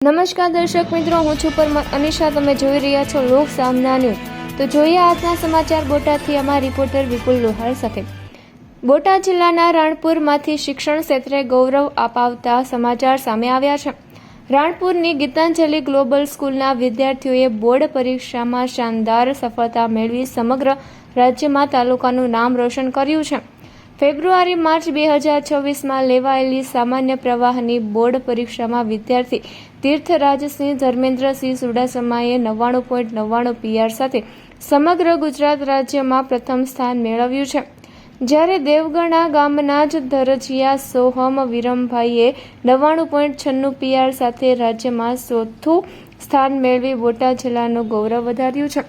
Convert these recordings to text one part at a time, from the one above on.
નમસ્કાર દર્શક મિત્રો, હું છું પરમત અનિશા. તમે જોઈ રહ્યા છો લોક સામના ન્યૂઝ. તો જોઈએ આજના સમાચાર બોટાદથી અમારા રિપોર્ટર વિપુલ લોહાર સાથે. બોટાદ જિલ્લાના રાણપુરમાંથી શિક્ષણ ક્ષેત્રે ગૌરવ અપાવતા સમાચાર સામે આવ્યા છે. રાણપુરની ગીતાંજલિ ગ્લોબલ સ્કૂલના વિદ્યાર્થીઓએ બોર્ડ પરીક્ષામાં શાનદાર સફળતા મેળવી સમગ્ર રાજ્યમાં તાલુકાનું નામ રોશન કર્યું છે. ફેબ્રુઆરી-માર્ચ 2026માં લેવાયેલી સામાન્ય પ્રવાહની બોર્ડ પરીક્ષામાં વિદ્યાર્થી તીર્થરાજસિંહ ધર્મેન્દ્રસિંહ ચુડાસમાએ 99.99 PR સાથે સમગ્ર ગુજરાત રાજ્યમાં પ્રથમ સ્થાન મેળવ્યું છે. જ્યારે દેવગણા ગામના જ ધરજીયા સોહમ વિરમભાઈએ 99.96 PR સાથે રાજ્યમાં ચોથું સ્થાન મેળવી બોટાદ જિલ્લાનું ગૌરવ વધાર્યું છે.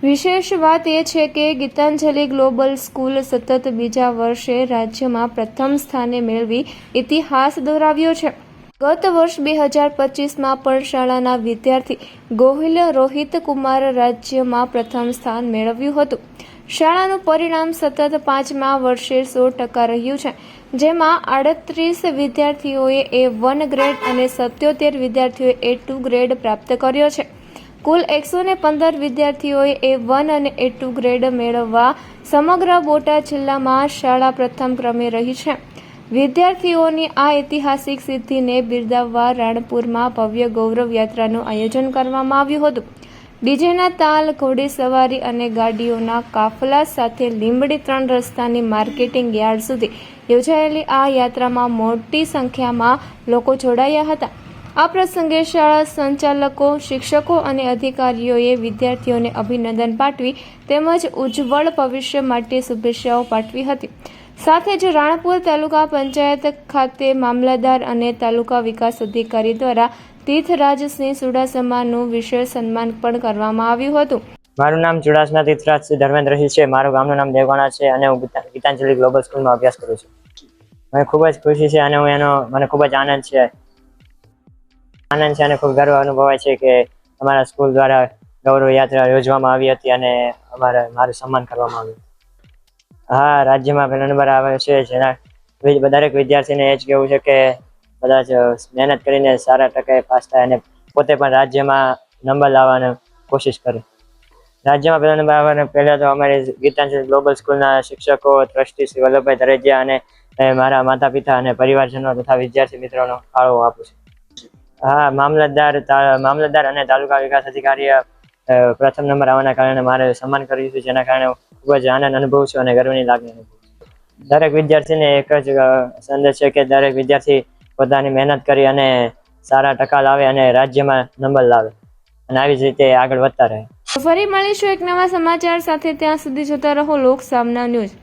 વિશેષ વાત એ છે કે ગીતાંજલિ ગ્લોબલ સ્કૂલ સતત બીજા વર્ષે રાજ્યમાં પ્રથમ સ્થાને મેળવી ઇતિહાસ દોહરાવ્યો છે. ગત વર્ષ 2025માં પણ શાળાના વિદ્યાર્થી ગોહિલ રોહિત કુમાર રાજ્યમાં પ્રથમ સ્થાન મેળવ્યું હતું. શાળાનું પરિણામ સતત 5મા વર્ષે 100% રહ્યું છે, જેમાં 38 વિદ્યાર્થીઓએ A1 ગ્રેડ અને 77 વિદ્યાર્થીઓએ A2 ગ્રેડ પ્રાપ્ત કર્યો છે. કુલ 115 વિદ્યાર્થીઓએ A1 અને A2 ગ્રેડ મેળવવા સમગ્ર બોટાદ જિલ્લામાં શાળા પ્રથમ ક્રમે રહી છે. વિદ્યાર્થીઓની આ ઐતિહાસિક સિદ્ધિને બિરદાવવા રાણપુરમાં ભવ્ય ગૌરવ યાત્રાનું આયોજન કરવામાં આવ્યું હતું. ડીજેના તાલ, ઘોડેસવારી અને ગાડીઓના કાફલા સાથે લીંબડી 3 રસ્તાની માર્કેટિંગ યાર્ડ સુધી યોજાયેલી આ યાત્રામાં મોટી સંખ્યામાં લોકો જોડાયા હતા. આ પ્રસંગે શાળા સંચાલકો, શિક્ષકો અને અધિકારીઓએ વિદ્યાર્થીઓને અભિનંદન પાઠવી તેમજ ઉજ્જવળ ભવિષ્ય માટે શુભેચ્છાઓ પાઠવી હતી. સાથે જ રાણપુર તાલુકા પંચાયત ખાતે મામલતદાર અને તાલુકા વિકાસ અધિકારી દ્વારા તીર્થરાજસિંહ ચુડાસમાનું વિશેષ સન્માન પણ કરવામાં આવ્યું હતું. મારું નામ ચુડાસમા તીર્થરાજસિંહ ધર્મેન્દ્રસિંહ છે. મારું ગામનું નામ દેવગણા છે અને હું ગીતાંજલિ ગ્લોબલ સ્કૂલમાં અભ્યાસ કરું છું. મને ખૂબ જ ખુશી છે અને મને ખૂબ જ આનંદ છે અને ખૂબ ગર્વ અનુભવાય છે કે અમારા સ્કૂલ દ્વારા ગૌરવ યાત્રા યોજવામાં આવી હતી અને મારું સન્માન કરવામાં આવ્યું. હા, રાજ્યમાં પહેલો નંબર આવ્યો છે. જેના દરેક વિદ્યાર્થીને એ જ કહેવું છે કે બધા જ મહેનત કરીને સારા ટકે પાસ થાય અને પોતે પણ રાજ્યમાં નંબર લાવવાની કોશિશ કરે. રાજ્યમાં પહેલો નંબર આવવાનો પહેલાં તો અમારી ગીતાંજલિ ગ્લોબલ સ્કૂલના શિક્ષકો, ટ્રસ્ટી શ્રી વલ્લભભાઈ ધરેજિયા અને મારા માતા પિતા અને પરિવારજનો તથા વિદ્યાર્થી મિત્રોનો ફાળો આપું છું. હા, મામલતદાર અને તાલુકા વિકાસ અધિકારીએ પ્રથમ નંબર આવવાના કારણે મારે સન્માન કર્યું છે, જેના કારણે ખૂબ જ આનંદ અનુભવું છું અને ગર્વની લાગણી અનુભવું છું. દરેક વિદ્યાર્થીને એક જ સંદેશ છે કે દરેક વિદ્યાર્થી પોતાની મહેનત કરી અને સારા ટકા લાવે અને રાજ્યમાં નંબર લાવે અને આવી જ રીતે આગળ વધતા રહે. ફરી મળીશું એક નવા સમાચાર સાથે. ત્યાં સુધી જોતા રહો લોક સામના ન્યૂઝ.